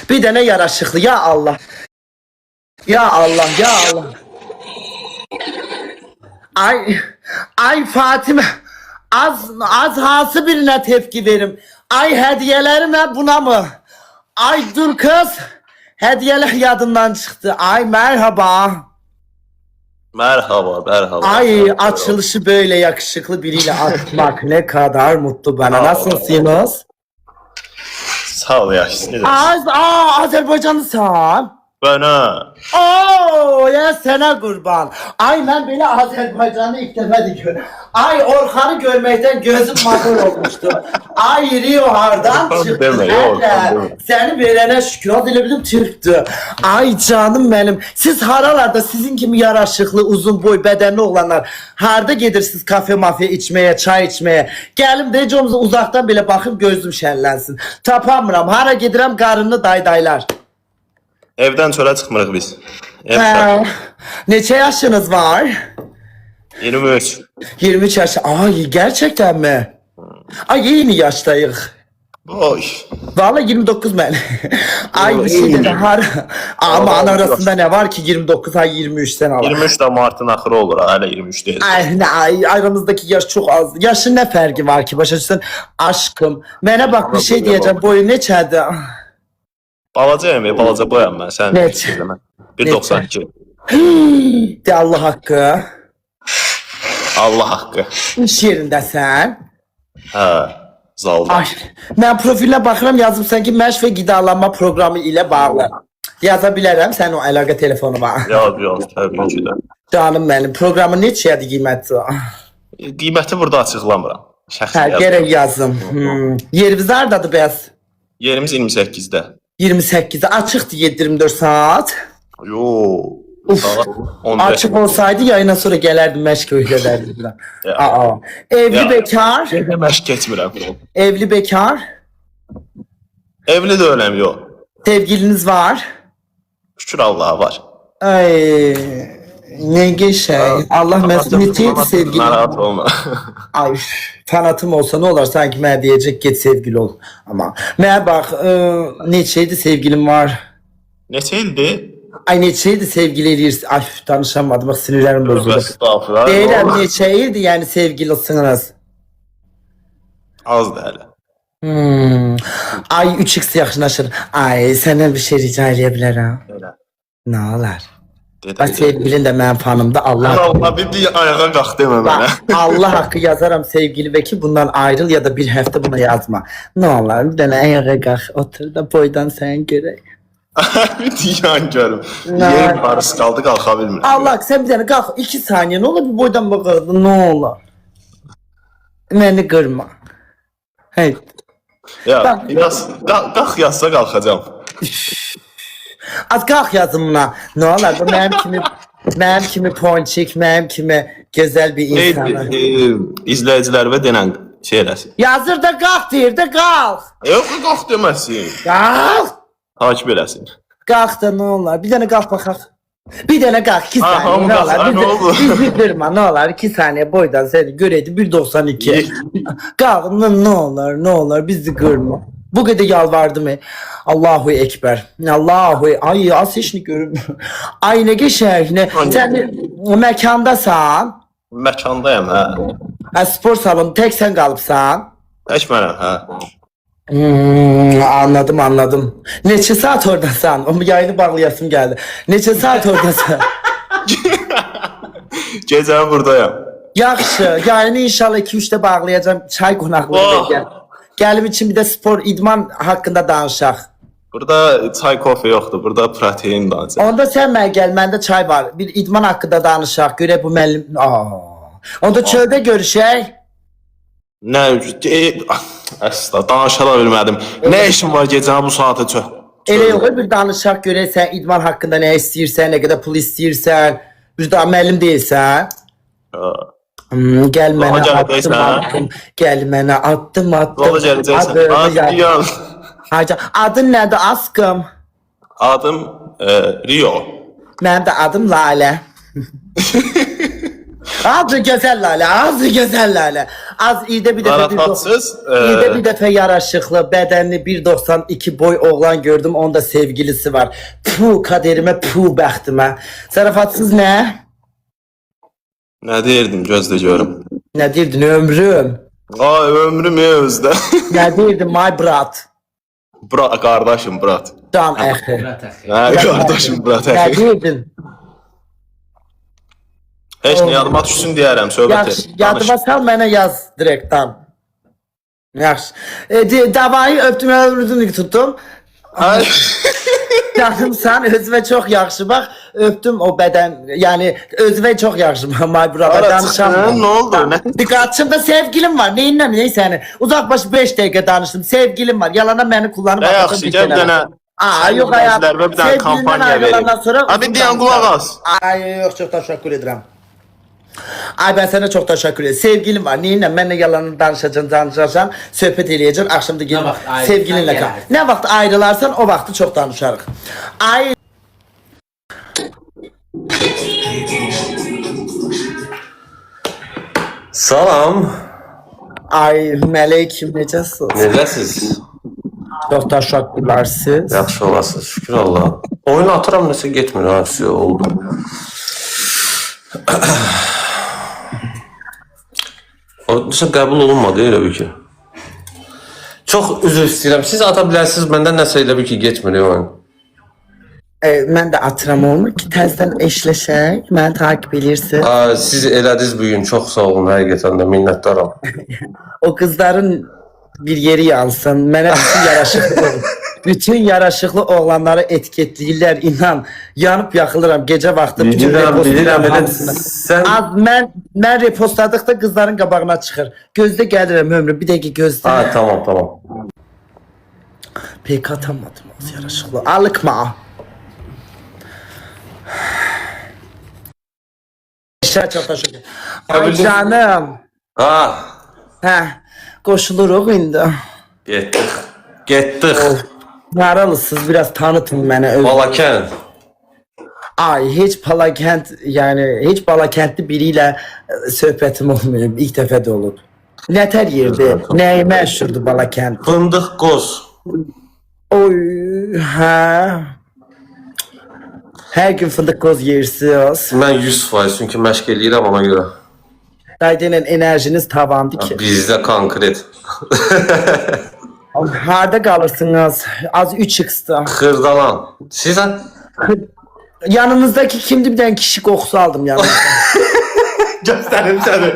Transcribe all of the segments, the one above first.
Bir dənə yaraşıqlı. Ya Allah. Ya Allah, ya Allah. Ay Fatime. Az hansı birine tepki verim? Ay hediyelerime buna mı? Ay dur kız. Hediyeler yadından çıktı. Ay merhaba. Merhaba. Ay açılışı böyle yakışıklı biriyle atmak ne kadar mutlu bana. Nasılsınız? Sağ ol yaşlı. Azerbaycanlısan. Bana. Ya sana kurban. Ay ben böyle Azerbaycan'ı ilk defa görüyorum. Ay Orhan'ı görmekten gözüm mahvol olmuştu. Ay Rio hardan çıktı. Deme. Seni verene şükür. O dilebildim Türk'tü. Ay canım benim. Siz haralarda sizin gibi yaraşıklı, uzun boy, bedenli olanlar harda gedirsiniz kafe mafya içmeye, çay içmeye. Gelim deyəcəmizə uzaktan bile bakıp gözüm şənlənsin. Tapamıram. Hara gedirəm qarını daydaylar. Evden çölə çıxmırıq biz. Neçə yaşınız var? 23. 23 yaş. Ay gerçekten mi? Ay yeni yaştayıq. Boş. Vallahi 29 ben. Ay bir şey dedi har. Ama ana arasında ne var ki 29 ay 23 sen al. 23 de Mart'ın axırı olur. Hala 23 değil. Ay aramızdaki yaş çok az. Yaşın ne farkı var ki başa düşsən? Aşkım. Mənə bak bir şey diyeceğim. Boyu neçədir? Balacayım, balaca boyam mən. Sən Neçə? fikirləmə. 1.92. De Allah haqqı. Allah haqqı. İş yerindəsən. Hə, zalda. Ay, mən profilinə baxıram yazıbsan ki, məşq və qidalanma proqramı ilə bağlı. Yaza bilərəm sən o əlaqə telefonu var. Yox, təbii ki də. Canım mənim, proqramın neçədir qiyməti? Qiyməti burada açıqlamıram. Şəxsi Hə, gərək yazım. Yeriniz hardadır bəs? Yerimiz 28-də. 28'de açıktı 7-24 saat. Yo. Saat 15. Açık olsaydı yayına sonra gelerdim meşk ederdim. Evli Ya. bekar. Yerdə məşq keçmirəm. Evli bekar. Evli də öləm, yox. Sevgiliniz var. Şükür Allah'a var. Ay ne şey. Allah mesumiyeti sevgili. Narahat olma. Ay fanatım olsa ne olur sanki mən diyecek git sevgili ol. Ama mən bak neçeydi sevgilim var. Neçə ildir? Ay neçeydi sevgili eləyirsin. Ay danışamadım bak sinirlerim bozuldu. Estağfurullah. Deyirəm neçəydi yani sevgilisiniz. Azdır hələ. Ay 3x yaxınlaşır. Ay senden bir şey rica edebilirim. Elə. Ne olar? Dedə. Bak sevgilin de mənim fanımda Allah. Allah bir ayağa qalx demə Bak, mənə. Allah hakkı yazarım sevgili ve ki bundan ayrıl ya da bir hafta buna yazma. Ne olar bir tane ayağa kalk otur da boydan sen görək. Bir diyan görüm. Ne? Yerim parası qaldı qalxa bilmirəm. Allah sen bir tane kalk 2 saniye ne olur bir boydan bakalım ne olur. Beni kırma. Hey. Ya, qalx yazsa qalxacam. Az kalk yazın buna. Ne olur bu mənim kimi ponçik, mənim kimi güzel bir insanlar. İzləyicilərimə denən şey eləsin. Yazır da kalk deyir de kalk. Yox, qalx deməsin. Kalk. Takip eləsin. Kalk da ne olur. Bir tane kalk bakak. Bir tane kalk 2 Ha, saniye ne kalk, olur. ne oldu? Bir kırma ne olur 2 saniye boydan seni göreydi 1.92. Kalk ne olur bizi kırma. Bu kadar yalvardım Allahu Ekber. Ay ateşini görüm. Ay ne geçer ne. Sen mekandasan. Məkandayam, hə. Spor salonu tek sen kalıpsan. Tək mənəm, hə. Anladım. Neçə saat oradasan? O yayını bağlayasım geldi. Neçə saat oradasan? Gecəni buradayam. Yaxşı. Yayını inşallah 2-3'te bağlayacağım. Çay qonaqlığı gel. Gəlim için bir de spor idman hakkında danışaq. Burada çay, kofe yoxdur. Burada protein danışaq. Onda sen mən gəl, məndə çay var. Bir idman hakkında danışaq. Görək bu müəllim. Onda çöldə görüşək. Nə? Əsla, danışa da bilmədim. Nə işin var gecəni bu saata çox? Elə yox, bir danışaq görək sən idman hakkında nə istəyirsən, nə qədər pul istəyirsən. Bir daha müəllim deyilsən. Gəl mənə attım. Gəl mənə attım. Yola gələcəksən. Adın nədir aşkım? Adım Rio. Mənim də adım Lalə. Az güzel lale, az güzel lale. Az ildə bir dəfə Zarafatsız. ildə bir dəfə yaraşıqlı, bədənli 1.92 boy oğlan gördüm. Onda sevgilisi var. Puh kaderimə, puh bəxtimə. Zarafatsız nə? Nə deyirdim gözlə görüm. Nə deyirdin ömrüm? Ay ömrüm özdə. Nə deyirdin my brat? Brat qardaşım brat. Can əxi. Hə qardaşım brat. Nə deyirdin? Heç nə yadıma düşsün deyərəm söhbət Yaxşı, et. yadıma sal mənə yaz direktdən. Yaxşı. Davayı öptüm, ömrünü tuttum. Ay. Canım sen özüme çok yaxşı bak. Öptüm o bədən, yani özüme çok yaxşı bak. My brother Ara danışamam. çıxın, nə oldu? Nə? Dikkatimde sevgilim var. Neyinlə neyse hani. Uzakbaşı 5 dakika danıştım. Sevgilim var. Yalana beni kullanıp Nə yaxşı, gəl bir dənə. Aa yok hayat. Bir dənə kampaniya verim. Abi deyən qulaq as. Ay yok çok teşekkür ederim. Ay ben sana çok teşekkür ederim. Sevgilim var. Neyinlə benimle yalanını danışacaksın, söhbət eləyəcəksin. Akşam da gelin sevgilinle kal. Ne vaxt ayrılarsan o vaxtı çok danışarıq. Ay Salam. Ay melekim necəsiz? Necəsiz? Çox təşəkkürlər siz. Yaxşı olasınız, şükür Allah. Oyunu atıram nəsə getmir, hepsi oldu. O nəsə qəbul olunmadı elə bir ki. Çox üzr istəyirəm. Siz ata bilərsiniz, məndən nəsə elə bir ki getmir oyun. Mən də atıram olmur ki təzdən eşləşək. Məni takip edirsiniz. Siz elədiniz bugün, çox sağ olun, həqiqətən də minnətdaram. O qızların bir yeri yansın. Mənə bütün yaraşıqlı oğlanları etiketləyirlər. İnan, yanıb yaxılıram gecə vaxtı. Bilirəm, sən... Mən repostladıqda qızların qabağına çıxır. Gözdə gəlirəm ömrüm, bir dəqiqə gözlə. Tamam. Pek atamadım az yaraşıqlı. Alıqma. Çok teşekkür. Ay canım. Hə, qoşuluruq indi. Getdik. Naralısınız, biraz tanıtın mənə. Balakən. Ay, heç Balakənd, yəni heç Balakəndli biriyle söhbətim olmuyor. İlk dəfə də olub. Nətər yerdə? Nəyi məşhurdur Balakənd? Fındıq qoz. Oy, hə. Hər gün fındıq qoz yeyirsiniz. Mən 100%, çünki məşq eləyirəm ona görə. Qaydayla enerjiniz tavandı ki. Bizdə konkret. Harda qalırsınız? Az 3x-da. Xırdalan. Sizən? Yanınızdaki kimdi, bir dənə kişi qoxusu aldım yanınızda. Göstərim səni.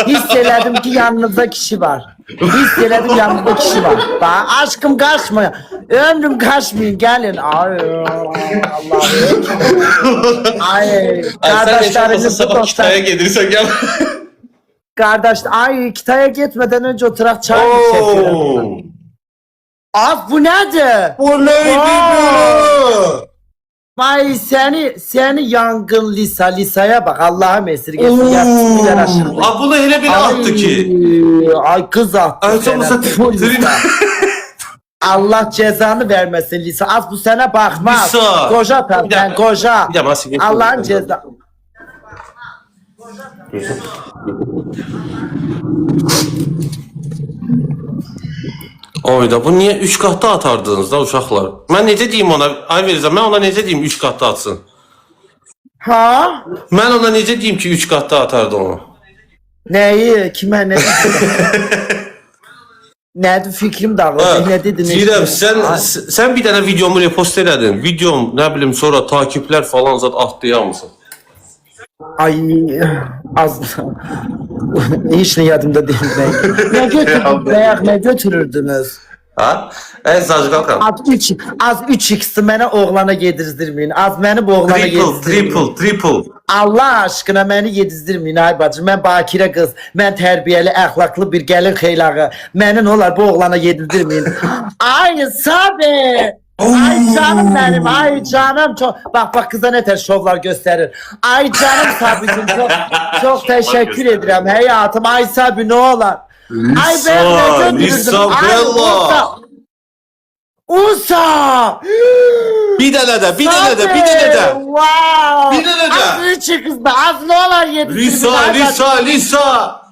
Hiss elədim ki yanınızda kişi var. Hiss elədim yanınızda kişi var. Bak aşkım kaçma. Ömrüm kaçmayın gelin. Ay Allah'ım. Ay kardeşlerimiz sabah kitaya gelirsen gel. Kardeş ay kitaya gitmeden önce oturak çay içelim. Az bu nedir? Bu neydi bu? Vay seni yangın lisaya bak Allah'ım esirgesin. Yatsın bir aşık. Bunu hele bile attı ki. Ay kız attı. Ay çok Lisa. Allah cezanı vermesin Lisa. Az bu sene bakmaz. Lisa. Koca sen koca. Bir dakika, Allah'ın ceza. Oyda bu niye 3 katda atardınız da uşaqlar? Mən necə deyim ona? Ay verirəm, mən ona necə deyim 3 katda atsın? Ha? Mən ona necə deyim ki 3 katda atardı onu? Neyi? Kime ne? Nədir fikrim dağıldı? Ne dedin? Deyirəm, sən bir dənə videomu repost elədin. Videom, nə bilim, sonra takiplər falan zat atlayamısın. Ay az hiç ne yadımda değil. Ne götürdünüz? Ne götürürdünüz? Ha? Sadəcə qalqam. Az 3x mənə oğlana yedirdirməyin. Az məni bu oğlana yedirdirməyin. Triple. Allah aşkına məni yedirdirməyin ay bacım. Mən bakirə qız, mən tərbiyəli, əxlaqlı bir gəlin xeylağı. Məni nə olar bu oğlana yedirdirməyin. Ay Sabi! Ay canım benim, ay canım çok. Bak kıza ne tür şovlar gösterir. Ay canım Sabi'cim çok teşekkür ederim hayatım. Ay Sabi ne olar. Ay ben Lisa Bella. Usa. Bir dənə də, bir dənə də, bir dənə də. Wow. Bir dənə də. Az üç kız da az ne olar yedi. Lisa. Ay Lisa.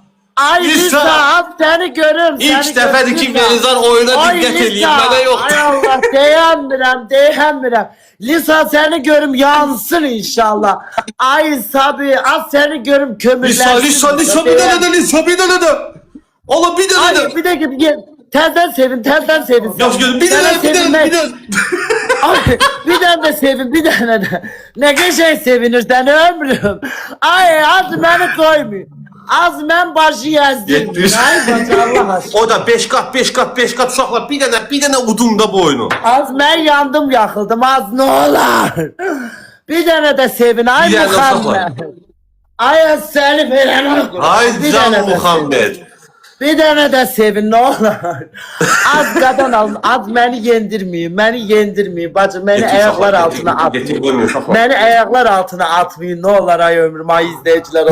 Lisa az seni görüm. İlk seni dəfədir görüm, ki, Lisa. Velizar oyuna Ay diqqət eləyir, Lisa, mənə yoxdur. Ay Allah deyəmirəm. Lisa seni görüm yansın inşallah. Ay Sabi az seni görüm kömürlensin. Lisa, bir dənə də, Lisa, bir dənə də. Ola, bir dənə də. Ay bir dakika tezden sevin. Yaş gözüm, bir dənə, bir dənə. Ay bir tane de sevin bir tane de. Ne kadar sevinirsen ömrüm. Ay az beni koymuyor. Az ben başı yazdım. Yetmiş. Ay bacı Allah aşkına. O da 5 qat uşaqlar, bir dənə udumda bu oyunu. Az ben yandım yakıldım az ne olur. Bir tane de sevin ay Bir tane de Muhammed. Ay seni veren Ay Bir can tane de Muhammed. Bir tane de sevin ne olur. Az kadın alın. Az beni yendirmeyin. Bacım beni ayaklar altına atmayın. Beni ayaklar altına atmayın. Ne olur ay ömrüm ay izleyiciler.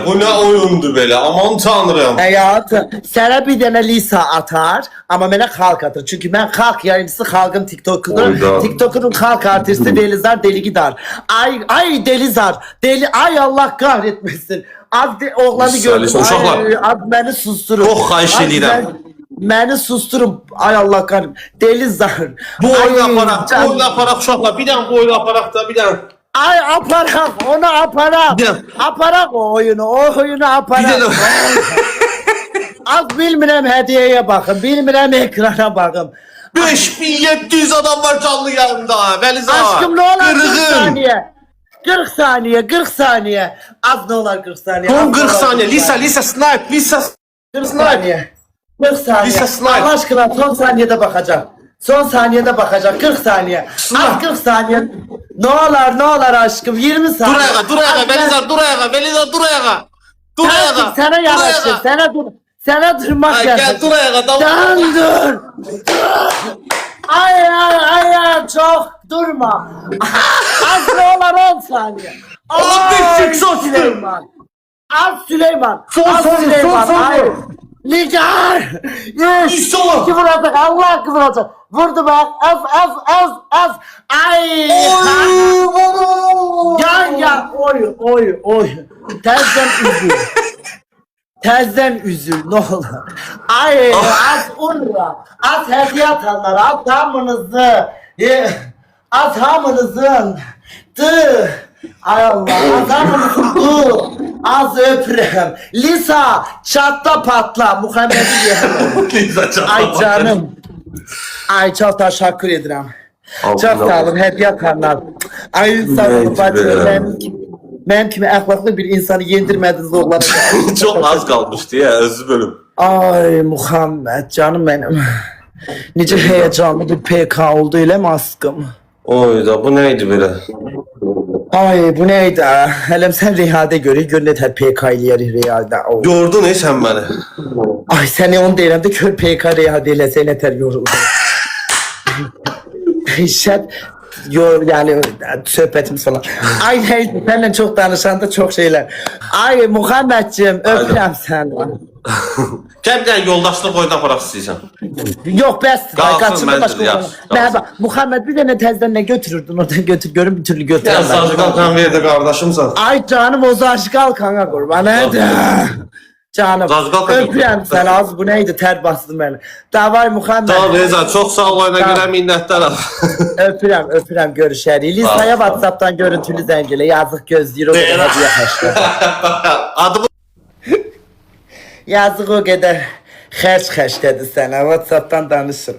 Bu nə oyundur belə, aman tanrım. Hayatım sana bir tane Lisa atar ama bana kalk atar. Çünkü ben kalk yayıncısı kalkın TikTok'unu. Oyda. TikTok'un kalk artisti Delizar Deli Gidar. Ay Delizar. Ay Allah kahretmesin. Oğlanı Lisa, gördüm. Lisa, uşaqlar. Ay beni susturun. Çox xahiş Ay, edirəm. Beni susturun. Ay Allah kahretmesin. Delizar. Bu oyunu Ay, aparaq uşaqlar, bir dənə bu oyunu aparaq da, bir dənə. Ay aparak onu aparak. Bir de- Aparak o oyunu aparak. Bir dənə. Az bilmirəm hediyeye bakın, bilmirəm ekrana bakın. 5700 adam var canlı yayında, Velizar. Aşkım ne olur 40 Qırğın. saniye. 40 saniye. Az ne olur 40 saniye. Son az ne 40 olur saniye, Lisa snipe, 40 saniye. 40 saniye. Lisa snipe. Allah aşkına son saniyede bakacağım. 40 saniye. Az 40 saniye. Ne olur aşkım 20 saniye. Dur ayağa, Az Velizar, dur ayağa. Dur ayağa. Sana yanaşır. Sana durmak Ay, yanaşır. gel dur ayağa, tamam. Can dur. Ay çok durma. Az ne olur 10 saniye. Allah Ay, bir son Süleyman. Süleyman. Son saniye. Ay, Nigar. İnşallah. İki vuracak. Allah vuracak. Vurdu bak. Az. Ay. Gel. Oy. Tezden üzül ne olur. Ay az unra. Az hediye atanlar. Az hamınızı. Az hamınızın. Ay Allah. Az hamınızın. Az öpürüm. Lisa çatla patla. Muhammed'i diyemem. Lisa çatla Ay canım. Ay çok teşekkür ederim. Çok sağ olun hediye atanlar. Ay sağ olun bacım. Benim kimi əxlaqlı bir insanı yendirmədiniz oğlanı. Çok az kalmıştı ya, özür bölüm. Ay Muhammed canım benim. Necə heyecanlı bir PK oldu elə mi aşkım? Oy da bu neydi böyle? Ay bu neydi? Hələm sən Reyhadə gör nətər PK eləyərik Reyhadə. Gördün sen beni. Ay səni onu deyirəm də kör PK Reyhadə eləsə nətər yorulur. Yani söhbətimiz falan. Ay neyse seninle çok danışanda çok şeyler. Ay Muhammedciğim öpürəm səni. Gel bir tane yoldaşlık oyunu aparaq istəyirsən. Yok bəs. Qalsın, Qaçın məncə başqa də yaxşı, oyuna. qalsın. Merhaba. Muhammed bir dənə təzdən nə götürürdün oradan götür görüm bir türlü Ya götürəm. Sazıqal kan verdi kardeşimsən. Ay canım o zaşqal kana qurban hadi. Canım Zazqal kan öpürəm səni az bu neydi ter bastın beni. Davay Muhammed. Tamam Reza, çok sağ ol oyuna Tamam. görə minnətdarım. Öpürəm görüşərik. Lisaya WhatsApp'tan görüntülü zəngələ yazıq gözləyir o qədər hadiyə xərclər. Adımı Yazıq o qədər xərc xərclədi sənə WhatsApp'tan danışın.